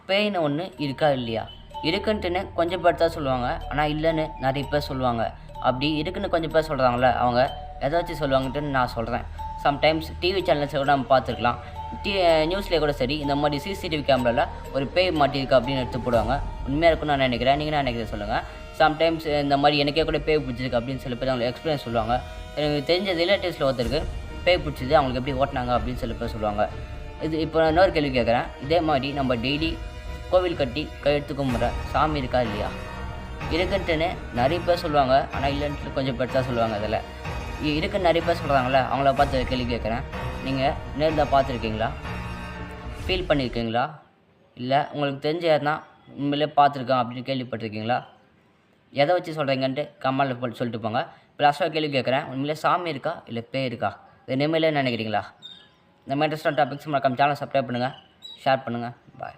பேய்ன்னு ஒன்று இருக்கா இல்லையா? இருக்குன்ட்டுன்னு கொஞ்சம் பேர் தான் சொல்லுவாங்க. ஆனால் இல்லைன்னு நிறைய பேர் சொல்லுவாங்க. அப்படி இருக்குன்னு கொஞ்சம் பேர் சொல்கிறாங்கள்ல, அவங்க எதை வச்சு சொல்லுவாங்கன்ட்டுன்னு நான் சொல்கிறேன். சம்டைம்ஸ் டிவி சேனல்ஸில் கூட நம்ம பார்த்துருக்கலாம். நியூஸ்லேயே கூட சரி, இந்த மாதிரி சிசிடிவி கேமராவில் ஒரு பேய் மாட்டியிருக்கு அப்படின்னு எடுத்து போடுவாங்க. உண்மையாக இருக்குன்னு நான் நினைக்கிறேன். நீங்கள் என்ன நினைக்கிறீங்க சொல்லுங்கள். சம்டைம்ஸ் இந்த மாதிரி எனக்கே கூட பேய் பிடிச்சிருக்கு அப்படின்னு சில பேர் அவங்களுக்கு எக்ஸ்பீரியன்ஸ் சொல்லுவாங்க. எனக்கு தெரிஞ்ச ரிலேட்டிவ்ஸில் ஒருத்தருக்கு பேய் பிடிச்சது, அவங்களுக்கு எப்படி ஓட்டினாங்க அப்படின்னு சில பேர் சொல்லுவாங்க. இப்போ நான் இன்னொரு கேள்வி கேட்குறேன். இதே மாதிரி நம்ம டெய்லி கோவில் கட்டி கையெழுத்து கும்பிட்ற சாமி இருக்கா இல்லையா? இருக்குன்ட்டுன்னு நிறைய பேர் சொல்லுவாங்க. ஆனால் இல்லைன்ட்டு கொஞ்சம் பேர் தான் சொல்லுவாங்க. அதில் இருக்குன்னு நிறைய பேர் சொல்கிறாங்களே, அவங்கள பார்த்து கேள்வி கேட்குறேன். நீங்கள் நேரில் பார்த்துருக்கீங்களா? ஃபீல் பண்ணியிருக்கீங்களா? இல்லை உங்களுக்கு தெரிஞ்ச யாருன்னா உண்மையிலே பார்த்துருக்கேன் அப்படின்னு கேள்விப்பட்டிருக்கீங்களா? எதை வச்சு சொல்கிறீங்கன்ட்டு கமெண்ட்டில் போட்டு சொல்லிட்டு போங்க. இப்போ லாஸ்ட்டாக கேள்வி கேட்குறேன். உண்மையிலே சாமி இருக்கா இல்லை பேய் இருக்கா? இது நிம்மதியிலே நினைக்கிறீங்களா? இந்த மாதிரி இன்ட்ரெஸ்டான டாபிக்ஸ் மறக்காம சேனலை சப்ஸ்கிரைப் பண்ணுங்கள், ஷேர் பண்ணுங்கள். பாய்.